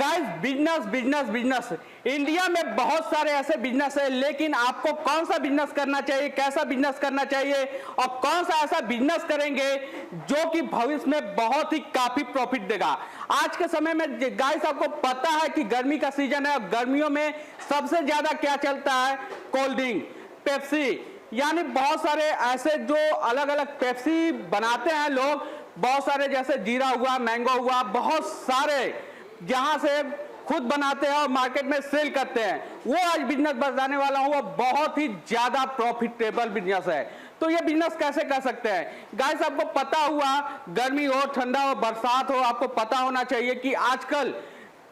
Guys business business business India में बहुत सारे ऐसे बिजनेस है, लेकिन आपको कौन सा बिजनेस करना चाहिए, कैसा बिजनेस करना चाहिए और कौन सा ऐसा बिजनेस करेंगे जो कि भविष्य में बहुत ही काफी प्रॉफिट देगा। आज के समय में गाइस आपको पता है कि गर्मी का सीजन है और गर्मियों में सबसे ज्यादा क्या चलता है, कोल्ड ड्रिंक, पेप्सी, यानी बहुत सारे ऐसे जो अलग अलग पेप्सी बनाते हैं लोग, बहुत सारे जैसे जीरा हुआ, मैंगो हुआ, बहुत सारे जहां से खुद बनाते हैं और मार्केट में सेल करते हैं। वो आज बिजनेस बताने वाला हूं, वो बहुत ही ज्यादा प्रॉफिटेबल बिजनेस है। तो ये बिजनेस कैसे कर सकते हैं गाइस, आपको पता हुआ गर्मी हो, ठंडा हो, बरसात हो, आपको पता होना चाहिए कि आजकल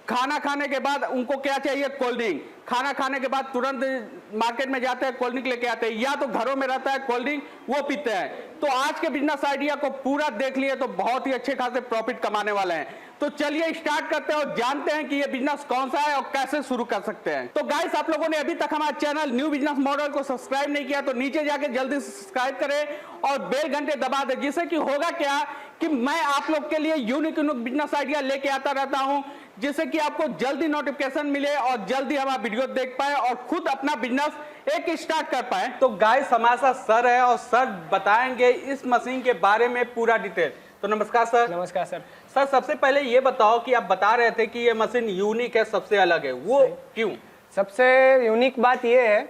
खाना खाने के बाद उनको क्या चाहिए, कोल्ड ड्रिंक। खाना खाने के बाद तुरंत मार्केट में जाते हैं, कोल्ड ड्रिंक लेके आते हैं, या तो घरों में रहता है कोल्ड ड्रिंक, वो पीते हैं। तो आज के बिजनेस आइडिया को पूरा देख लिए तो बहुत ही अच्छे खासे प्रॉफिट कमाने वाले हैं। तो चलिए स्टार्ट करते हैं और जानते हैं कि ये बिजनेस कौन सा है और कैसे शुरू कर सकते हैं। तो गाइस आप लोगों ने अभी तक हमारे चैनल न्यू बिजनेस मॉडल को सब्सक्राइब नहीं किया तो नीचे जाके जल्दी से सब्सक्राइब करें और बेल घंटे दबा दें, जिससे कि होगा क्या कि मैं आप लोग के लिए यूनिक बिजनेस आइडिया लेके आता रहता हूं, जिससे कि आपको जल्दी नोटिफिकेशन मिले और जल्दी हमारा वीडियो देख पाए और खुद अपना बिजनेस एक स्टार्ट कर पाए। तो गाइस हमारे साथ सर है और सर बताएंगे इस मशीन के बारे में पूरा डिटेल। तो नमस्कार सर। नमस्कार सर। सर सबसे पहले ये बताओ कि आप बता रहे थे कि ये मशीन यूनिक है, सबसे अलग है, वो क्यों? सबसे यूनिक बात ये है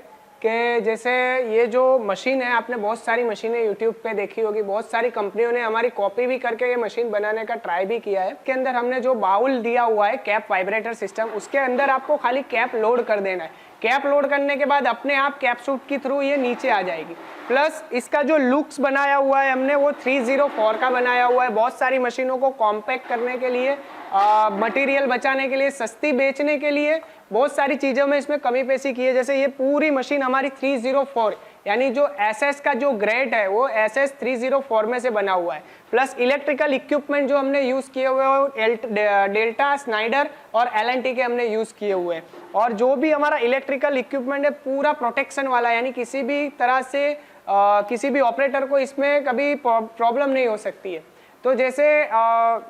कि जैसे ये जो मशीन है, आपने बहुत सारी मशीनें यूट्यूब पे देखी होगी, बहुत सारी कंपनियों ने हमारी कॉपी भी करके ये मशीन बनाने का ट्राई भी किया है। इसके अंदर हमने जो बाउल दिया हुआ है, कैप वाइब्रेटर सिस्टम, उसके अंदर आपको खाली कैप लोड कर देना है। कैप लोड करने के बाद अपने आप कैप सूट के थ्रू ये नीचे आ जाएगी। प्लस इसका जो लुक्स बनाया हुआ है हमने, वो 304 का बनाया हुआ है। बहुत सारी मशीनों को कॉम्पैक्ट करने के लिए, मटेरियल बचाने के लिए, सस्ती बेचने के लिए, बहुत सारी चीज़ों में इसमें कमी पेशी की है। जैसे ये पूरी मशीन हमारी 304 यानी जो SS का जो ग्रेड है वो SS 304 में से बना हुआ है। प्लस इलेक्ट्रिकल इक्विपमेंट जो हमने यूज़ किए हुए हैं डेल्टा, स्नाइडर और LNT के हमने यूज़ किए हुए हैं। और जो भी हमारा इलेक्ट्रिकल इक्विपमेंट है पूरा प्रोटेक्शन वाला, यानी किसी भी तरह से किसी भी ऑपरेटर को इसमें कभी प्रॉब्लम नहीं हो सकती है। तो जैसे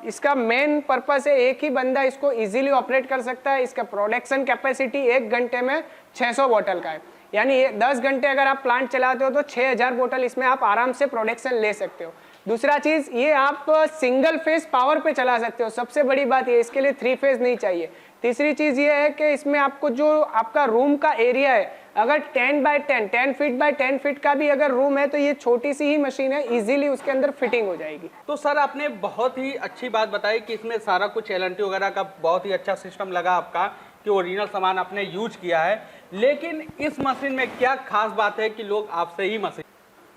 इसका मेन पर्पस है, एक ही बंदा इसको इजीली ऑपरेट कर सकता है। इसका प्रोडक्शन कैपेसिटी 1 घंटे में 600 बोतल का है, यानी 10 घंटे अगर आप प्लांट चलाते हो तो 6000 बोतल इसमें आप आराम से प्रोडक्शन ले सकते हो। दूसरा चीज़ ये, आप सिंगल फेज पावर पे चला सकते हो, सबसे बड़ी बात ये, इसके लिए 3 फेज नहीं चाहिए। तीसरी चीज़ ये है कि इसमें आपको जो आपका रूम का एरिया है, अगर 10 फीट बाय 10 फीट का भी अगर रूम है तो ये छोटी सी ही मशीन है, इजीली उसके अंदर फिटिंग हो जाएगी। तो सर आपने बहुत ही अच्छी बात बताई कि इसमें सारा कुछ LNT वगैरह का बहुत ही अच्छा सिस्टम लगा आपका, कि ओरिजिनल सामान आपने यूज किया है। लेकिन इस मशीन में क्या खास बात है कि लोग आपसे ही मशीन?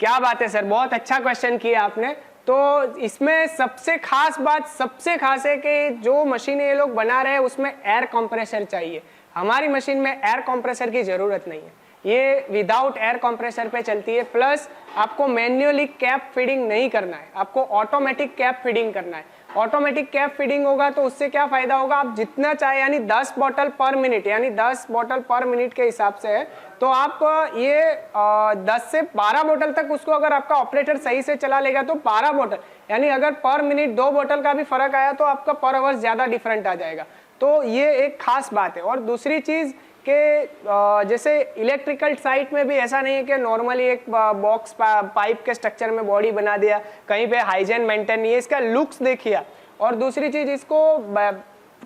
क्या बात है सर, बहुत अच्छा क्वेश्चन किया आपने। तो इसमें सबसे खास बात, सबसे खास है कि जो मशीनें ये लोग बना रहे हैं उसमें एयर कंप्रेसर चाहिए। हमारी मशीन में एयर कंप्रेसर की ज़रूरत नहीं है, ये विदाउट एयर कंप्रेसर पे चलती है। प्लस आपको मैन्युअली कैप फीडिंग नहीं करना है, आपको ऑटोमेटिक कैप फीडिंग करना है। ऑटोमेटिक कैप फीडिंग होगा तो उससे क्या फ़ायदा होगा, आप जितना चाहे, यानी 10 बॉटल पर मिनट, यानी 10 बॉटल पर मिनट के हिसाब से है तो आप ये 10 से 12 बोतल तक उसको अगर आपका ऑपरेटर सही से चला लेगा तो 12 बोतल, यानी अगर पर मिनट 2 बोतल का भी फर्क आया तो आपका पर आवर ज़्यादा डिफरेंट आ जाएगा। तो ये एक खास बात है। और दूसरी चीज़ कि जैसे इलेक्ट्रिकल साइट में भी ऐसा नहीं है कि नॉर्मली एक बॉक्स पाइप के स्ट्रक्चर में बॉडी बना दिया, कहीं पे हाइजीन मेंटेन नहीं है, इसका लुक्स देखिए। और दूसरी चीज़, इसको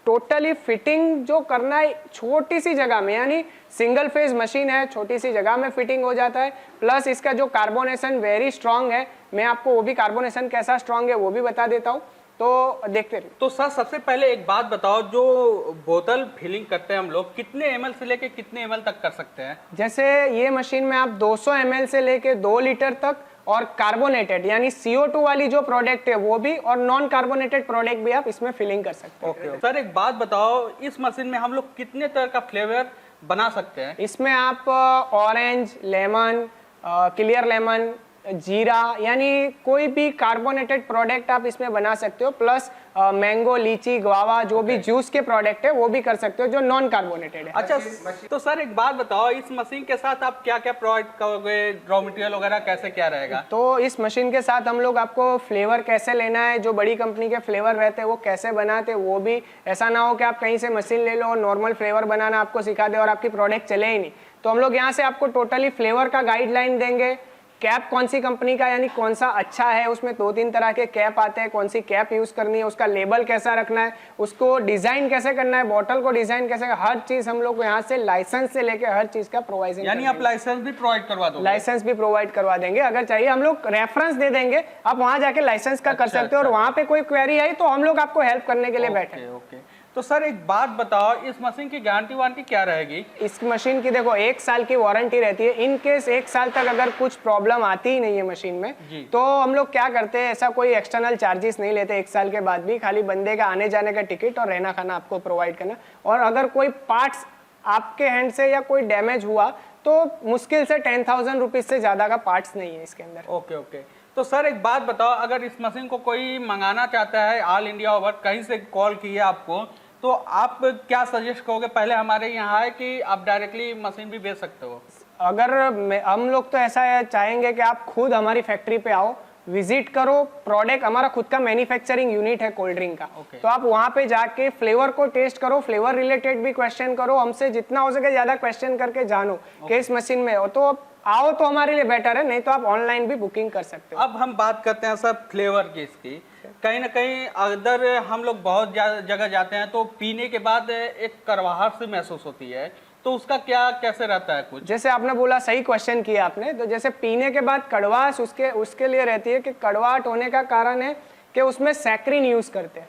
टोटली फिटिंग जो करना है छोटी सी जगह में, यानी सिंगल फेज मशीन है, छोटी सी जगह में फिटिंग हो जाता है। प्लस इसका जो कार्बोनेशन वेरी स्ट्रांग है, मैं आपको वो भी कार्बोनेशन कैसा स्ट्रांग है वो भी बता देता हूँ, तो देखते रहिए। तो सर सबसे पहले एक बात बताओ, जो बोतल फिलिंग करते हैं हम लोग, कितने ml से लेके कितने ml तक कर सकते हैं? जैसे ये मशीन में आप 200 ml से लेके 2 लीटर तक, और कार्बोनेटेड यानी CO2 वाली जो प्रोडक्ट है वो भी, और नॉन कार्बोनेटेड प्रोडक्ट भी आप इसमें फिलिंग कर सकते हैं। ओके सर एक बात बताओ, इस मशीन में हम लोग कितने तरह का फ्लेवर बना सकते हैं? इसमें आप ऑरेंज, लेमन, क्लियर लेमन, जीरा, यानी कोई भी कार्बोनेटेड प्रोडक्ट आप इसमें बना सकते हो, प्लस मैंगो, लीची, गुआवा, जो भी जूस के प्रोडक्ट है वो भी कर सकते हो जो नॉन कार्बोनेटेड है। अच्छा, तो सर एक बात बताओ, इस मशीन के साथ आप क्या क्या प्रोवाइड करोगे, रॉ मटेरियल वगैरह कैसे क्या रहेगा? तो इस मशीन के साथ हम लोग आपको फ्लेवर कैसे लेना है, जो बड़ी कंपनी के फ्लेवर रहते हैं वो कैसे बनाते हैं, वो भी ऐसा ना हो कि आप कहीं से मशीन ले लो और नॉर्मल फ्लेवर बनाना आपको सिखा दे और आपकी प्रोडक्ट चले ही नहीं। तो हम लोग यहाँ से आपको टोटली फ्लेवर का गाइडलाइन देंगे, कैप कौन सी कंपनी का यानी कौन सा अच्छा है, उसमें 2-3 तरह के कैप आते हैं, कौन सी कैप यूज करनी है, उसका लेबल कैसा रखना है, उसको डिजाइन कैसे करना है, बॉटल को डिजाइन कैसे, हर चीज हम लोग यहाँ से लाइसेंस से लेके हर चीज का प्रोवाइड, यानी आप लाइसेंस भी प्रोवाइड करवा दो? लाइसेंस भी प्रोवाइड करवा देंगे, अगर चाहिए हम लोग रेफरेंस दे देंगे, आप वहां जाके लाइसेंस का कर सकते हो, और वहां पे कोई क्वेरी आई तो हम लोग आपको हेल्प करने के लिए बैठे। ओके। तो सर एक बात बताओ, इस मशीन की गारंटी वारंटी क्या रहेगी? इस मशीन की देखो 1 साल की वारंटी रहती है। इन केस 1 साल तक अगर कुछ प्रॉब्लम आती ही नहीं है मशीन में, तो हम लोग क्या करते हैं, ऐसा कोई एक्सटर्नल चार्जेस नहीं लेते 1 साल के बाद भी, खाली बंदे का आने जाने का टिकट और रहना खाना आपको प्रोवाइड करना। और अगर कोई पार्ट्स आपके हैंड से या कोई डैमेज हुआ तो मुश्किल से 10,000 रुपीज से ज्यादा का पार्ट्स नहीं है इसके अंदर। Okay okay. तो सर एक बात बताओ, अगर इस मशीन को कोई मंगाना चाहता है ऑल इंडिया ओवर, कहीं से कॉल किया आपको, तो आप क्या सजेस्ट करोगे? पहले हमारे यहाँ है कि आप डायरेक्टली मशीन भी बेच सकते हो? अगर हम लोग तो ऐसा चाहेंगे कि आप खुद हमारी फैक्ट्री पे आओ, विजिट करो, प्रोडक्ट हमारा खुद का मैन्युफैक्चरिंग यूनिट है कोल्ड ड्रिंक का। तो आप वहाँ पे जाके फ्लेवर को टेस्ट करो, फ्लेवर रिलेटेड भी क्वेश्चन करो, हमसे जितना हो सके ज्यादा क्वेश्चन करके जानो कि इस मशीन में हो, तो आओ तो हमारे लिए बेटर है, नहीं तो आप ऑनलाइन भी बुकिंग कर सकते हो। अब हम बात करते हैं सर फ्लेवर की। इसकी कहीं ना कहीं अगर हम लोग बहुत जगह जाते हैं तो पीने के बाद एक कड़वाहट सी महसूस होती है, तो उसका क्या कैसे रहता है कुछ? जैसे आपने बोला, सही क्वेश्चन किया आपने, तो जैसे पीने के बाद कड़वाहट उसके लिए रहती है कि कड़वाहट होने का कारण है कि उसमें सैक्रिन यूज करते हैं।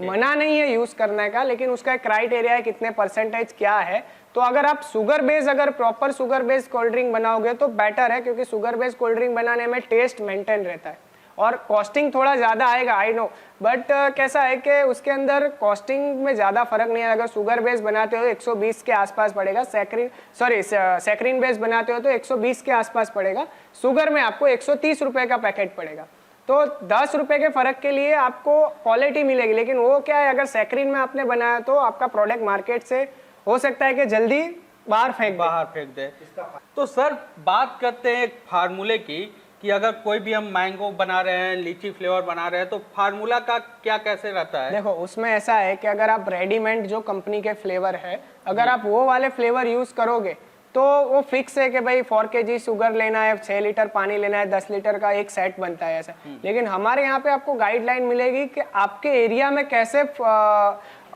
मना नहीं है यूज करने का, लेकिन उसका एक क्राइटेरिया है, कितने परसेंटेज क्या है। तो अगर आप शुगर बेस, अगर proper sugar base cold drink बनाओगे तो बेटर है, क्योंकि शुगर बेस कोल्ड ड्रिंक बनाने में टेस्ट मेंटेन रहता है और कॉस्टिंग थोड़ा ज़्यादा आएगा, आई नो, बट कैसा है कि उसके अंदर कॉस्टिंग में ज़्यादा फर्क नहीं है। अगर शुगर बेस बनाते हो 120 के आसपास पड़ेगा, सैक्रिन बेस बनाते हो तो 120 के आसपास पड़ेगा, शुगर में आपको 130 रुपये का पैकेट पड़ेगा। तो 10 रुपये के फर्क के लिए आपको क्वालिटी मिलेगी, लेकिन वो क्या है, अगर सैक्रिन में आपने बनाया तो आपका प्रोडक्ट मार्केट से हो सकता है कि जल्दी बाहर फेंक दे। तो सर बात करते हैं एक फार्मूले की, कि अगर कोई भी हम मैंगो बना रहे हैं, लीची फ्लेवर बना रहे हैं, तो फार्मूला का क्या कैसे रहता है? देखो उसमें ऐसा है कि अगर आप रेडीमेड जो कंपनी के फ्लेवर है, अगर आप वो वाले फ्लेवर यूज करोगे तो वो फिक्स है कि भाई 4 kg शुगर लेना है, 6 लीटर पानी लेना है, 10 लीटर का एक सेट बनता है ऐसा। लेकिन हमारे यहाँ पे आपको गाइडलाइन मिलेगी कि आपके एरिया में कैसे,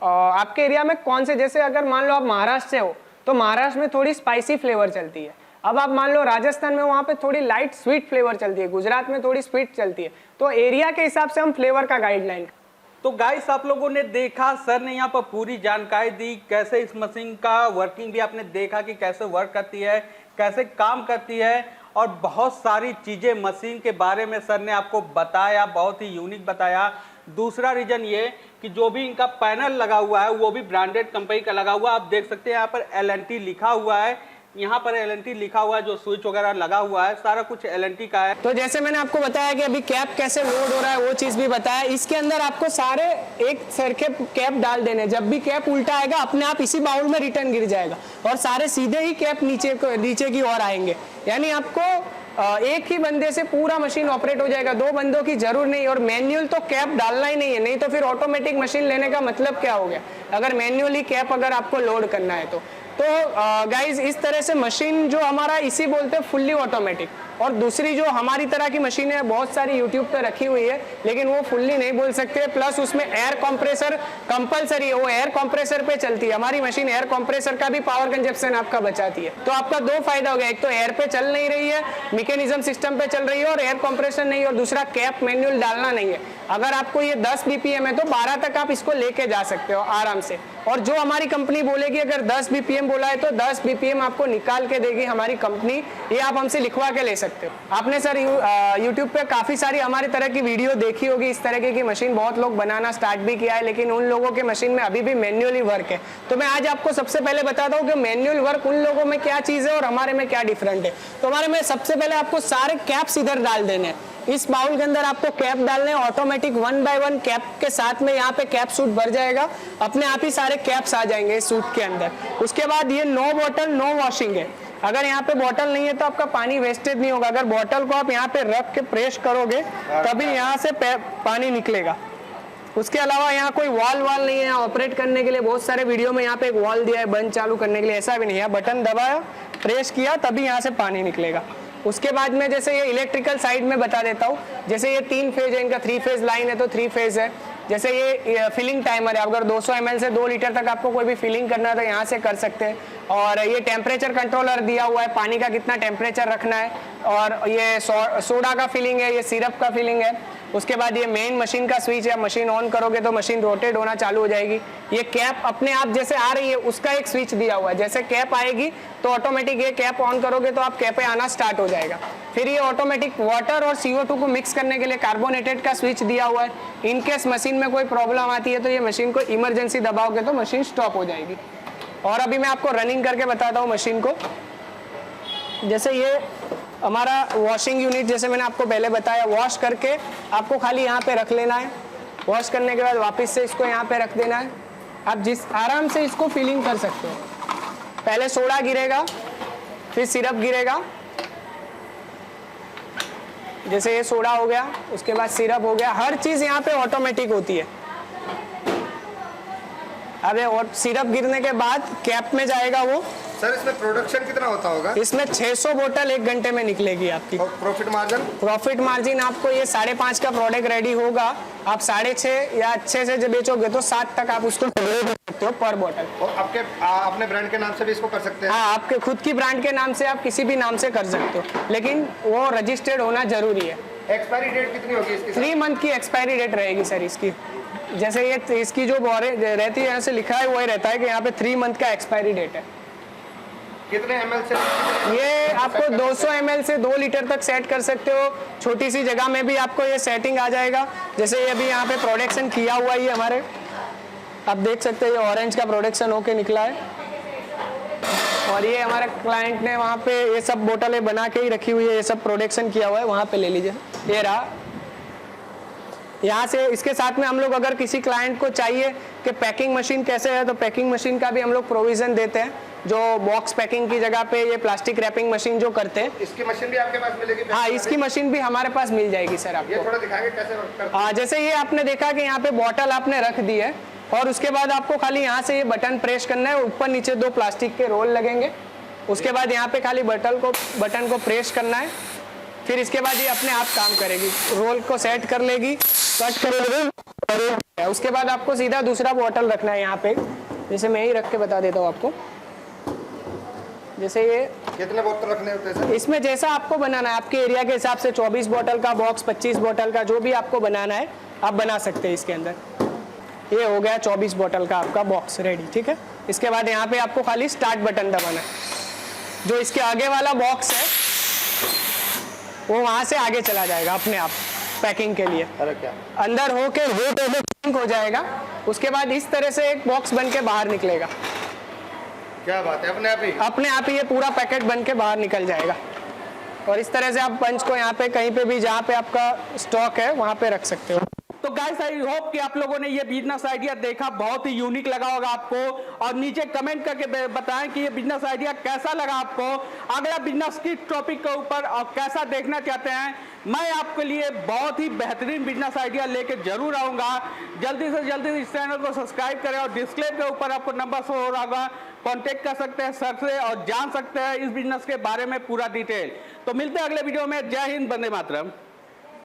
आपके एरिया में कौन से, जैसे अगर मान लो आप महाराष्ट्र से हो तो महाराष्ट्र में थोड़ी स्पाइसी फ्लेवर चलती है। अब आप मान लो राजस्थान में, वहाँ पे थोड़ी लाइट स्वीट फ्लेवर चलती है, गुजरात में थोड़ी स्वीट चलती है। तो एरिया के हिसाब से हम फ्लेवर का गाइडलाइन। तो गाइस आप लोगों ने देखा, सर ने यहाँ पर पूरी जानकारी दी, कैसे इस मशीन का वर्किंग भी आपने देखा कि कैसे वर्क करती है, कैसे काम करती है, और बहुत सारी चीज़ें मशीन के बारे में सर ने आपको बताया, बहुत ही यूनिक बताया। दूसरा रीजन ये कि जो भी इनका पैनल लगा हुआ है वो भी ब्रांडेड कंपनी का लगा हुआ है। आप देख सकते हैं यहाँ पर LNT लिखा हुआ है, यहाँ पर LNT लिखा हुआ है, जो स्विच वगैरह लगा हुआ है सारा कुछ LNT का है। तो जैसे मैंने आपको बताया कि अभी कैप कैसे लोड हो रहा है वो चीज भी बताया। इसके अंदर आपको सारे एक सरखे कैप डाल देने, जब भी कैप उल्टा आएगा अपने आप इसी बाउल में रिटर्न गिर जाएगा और सारे सीधे ही कैप नीचे की ओर आएंगे। यानी आपको एक ही बंदे से पूरा मशीन ऑपरेट हो जाएगा, 2 बंदों की जरूर नहीं। और मैन्युअल तो कैप डालना ही नहीं है, नहीं तो फिर ऑटोमेटिक मशीन लेने का मतलब क्या हो गया, अगर मैन्युअली कैप अगर आपको लोड करना है तो गाइज इस तरह से मशीन जो हमारा इसी बोलते हैं फुल्ली ऑटोमेटिक। और दूसरी जो हमारी तरह की मशीनें बहुत सारी यूट्यूब पे रखी हुई है, लेकिन वो फुल्ली नहीं बोल सकते, प्लस उसमें एयर कंप्रेसर कंपलसरी है, वो एयर कंप्रेसर पे चलती है। हमारी मशीन एयर कंप्रेसर का भी पावर कंजप्शन आपका बचाती है। तो आपका 2 फायदा हो गया, एक तो एयर पे चल नहीं रही है, मैकेनिज्म सिस्टम पे चल रही है और एयर कंप्रेसर नहीं, और दूसरा कैप मैनुअल डालना नहीं है। अगर आपको ये 10 BPM है तो 12 तक आप इसको लेके जा सकते हो आराम से। और जो हमारी कंपनी बोलेगी, अगर 10 BPM बोला है तो 10 BPM आपको निकाल के देगी हमारी कंपनी, ये आप हमसे लिखवा के ले सकते हो। आपने सर यूट्यूब पे काफ़ी सारी हमारे तरह की वीडियो देखी होगी, इस तरह की मशीन बहुत लोग बनाना स्टार्ट भी किया है, लेकिन उन लोगों के मशीन में अभी भी मैन्युअली वर्क है। तो मैं आज आपको सबसे पहले बताता हूँ कि मैन्युअल वर्क उन लोगों में क्या चीज़ है और हमारे में क्या डिफरेंट है। तो हमारे में सबसे पहले आपको सारे कैप्स इधर डाल देने हैं। इस बाउल के अंदर आपको कैप डालने हैं, ऑटोमेटिक 1 बाय 1 कैप के साथ में यहाँ पे कैप सूट भर जाएगा, अपने आप ही सारे कैप्स आ जाएंगे इस सूट के अंदर। उसके बाद ये नो बॉटल नो वॉशिंग है। अगर यहाँ पे बॉटल नहीं है तो आपका पानी वेस्टेज नहीं होगा। अगर बॉटल को आप यहाँ पे रख के प्रेस करोगे तभी यहाँ से पानी निकलेगा। उसके अलावा यहाँ कोई वॉल नहीं है ऑपरेट करने के लिए। बहुत सारे वीडियो में यहाँ पे एक वॉल दिया है बंद चालू करने के लिए, ऐसा भी नहीं है। बटन दबाया, प्रेस किया, तभी यहाँ से पानी निकलेगा। उसके बाद में जैसे ये इलेक्ट्रिकल साइड में बता देता हूँ, जैसे ये 3 फेज है, इनका 3 फेज लाइन है तो 3 फेज है। जैसे ये फिलिंग टाइमर है, अगर 200 ml से 2 लीटर तक आपको कोई भी फिलिंग करना है तो यहाँ से कर सकते हैं। और ये टेम्परेचर कंट्रोलर दिया हुआ है, पानी का कितना टेम्परेचर रखना है। और ये सोडा का फिलिंग है, ये सिरप का फिलिंग है। उसके बाद ये मेन मशीन का स्विच है, मशीन ऑन करोगे तो मशीन रोटेट होना चालू हो जाएगी। ये कैप अपने आप जैसे आ रही है उसका एक स्विच दिया हुआ है, जैसे कैप आएगी तो ऑटोमेटिक ये कैप ऑन करोगे तो आप कैप आना स्टार्ट हो जाएगा। फिर ये ऑटोमेटिक वाटर और CO2 को मिक्स करने के लिए कार्बोनेटेड का स्विच दिया हुआ है। इनकेस मशीन में कोई प्रॉब्लम आती है तो ये मशीन को इमरजेंसी दबाओगे तो मशीन स्टॉप हो जाएगी। और अभी मैं आपको रनिंग करके बताता हूँ मशीन को। जैसे ये हमारा वॉशिंग यूनिट, जैसे मैंने आपको पहले बताया, वॉश करके आपको खाली यहाँ पे रख लेना है। वॉश करने के बाद वापस से इसको यहाँ पे रख देना है। आप जिस आराम से इसको फिलिंग कर सकते हो। पहले सोडा गिरेगा, फिर सिरप गिरेगा। जैसे ये सोडा हो गया, उसके बाद सिरप हो गया। हर चीज़ यहाँ पे ऑटोमेटिक होती है। अब ये सिरप गिरने के बाद कैप में जाएगा वो। सर इसमें प्रोडक्शन कितना होता होगा? इसमें 600 बोतल 1 घंटे में निकलेगी आपकी। और प्रॉफिट मार्जिन? प्रॉफिट मार्जिन आपको ये 5.5 का प्रोडक्ट रेडी होगा, आप 6.5 या अच्छे से जब बेचोगे तो 7 तक आप उसको कर सकते हो पर बोतल। और आपके अपने ब्रांड के नाम से भी इसको कर सकते हैं? हाँ, आपके खुद की ब्रांड के नाम से आप किसी भी नाम से कर सकते हो, लेकिन वो रजिस्टर्ड होना जरूरी है। एक्सपायरी डेट कितनी होगी इसकी? 3 मंथ की एक्सपायरी डेट रहेगी सर इसकी। जैसे ये इसकी जो रहती है, यहाँ से लिखा है वही रहता है कि यहाँ पे 3 मंथ का एक्सपायरी डेट है। कितने ml से? ये आपको 200 ml से 2 लीटर तक सेट कर सकते हो। छोटी सी जगह में भी आपको ये सेटिंग आ जाएगा। जैसे ये अभी यहाँ पे प्रोडक्शन किया हुआ ही हमारे, आप देख सकते हैं ये ऑरेंज का प्रोडक्शन होके निकला है। और ये हमारे क्लाइंट ने वहाँ पे ये सब बोतलें बना के ही रखी हुई है, ये सब प्रोडक्शन किया हुआ है, वहाँ पे ले लीजिए। ये रहा। यहाँ से इसके साथ में हम लोग अगर किसी क्लाइंट को चाहिए कि पैकिंग मशीन कैसे है, तो पैकिंग मशीन का भी हम लोग प्रोविजन देते हैं। जो बॉक्स पैकिंग की जगह पे ये प्लास्टिक रैपिंग मशीन जो करते हैं, इसकी मशीन भी आपके पास मिलेगी? हाँ, इसकी मशीन भी हमारे पास मिल जाएगी सर आपको। ये थोड़ा दिखाएंगे कैसे वर्क करता है? हाँ, जैसे ये आपने देखा कि यहाँ पे बॉटल आपने रख दी है और उसके बाद आपको खाली यहाँ से ये बटन प्रेस करना है। ऊपर नीचे 2 प्लास्टिक के रोल लगेंगे। उसके बाद यहाँ पे खाली बटन को प्रेस करना है। फिर इसके बाद ये अपने आप काम करेगी, रोल को सेट कर लेगी, कट कर लेगी। उसके बाद आपको सीधा दूसरा बॉटल रखना है यहाँ पे। जैसे मैं ही रख के बता देता हूँ आपको। जैसे ये कितने बोतल रखने होते हैं सर? इसमें जैसा आपको बनाना है, आपके एरिया के हिसाब से 24 बोतल का बॉक्स, 25 बोतल का, जो भी आपको बनाना है आप बना सकते हैं। इसके अंदर ये हो गया 24 बोतल का आपका बॉक्स रेडी, ठीक है। इसके बाद यहाँ पे आपको खाली स्टार्ट बटन दबाना है। जो इसके आगे वाला बॉक्स है वो वहाँ से आगे चला जाएगा अपने आप पैकिंग के लिए। अरे क्या अंदर होके वो हो जाएगा। उसके बाद इस तरह से एक बॉक्स बन के बाहर निकलेगा। क्या बात है, अपने आप ही ये पूरा पैकेट बन के बाहर निकल जाएगा। और इस तरह से आप पंच को यहाँ पे कहीं पे भी जहाँ पे आपका स्टॉक है वहाँ पे रख सकते हो। तो गाइस आई होप कि आप लोगों ने ये बिजनेस आइडिया देखा, बहुत ही यूनिक लगा होगा आपको। और नीचे कमेंट करके बताएं कि ये बिजनेस आइडिया कैसा लगा आपको। अगला बिजनेस की टॉपिक के ऊपर और कैसा देखना चाहते हैं, मैं आपके लिए बहुत ही बेहतरीन बिजनेस आइडिया लेके जरूर आऊंगा। जल्दी से जल्दी इस चैनल को सब्सक्राइब करें और डिस्प्ले के ऊपर आपको नंबर शो हो रहा होगा, कांटेक्ट कर सकते हैं सर से और जान सकते हैं इस बिजनेस के बारे में पूरा डिटेल। तो मिलते हैं अगले वीडियो में। जय हिंद, वंदे मातरम।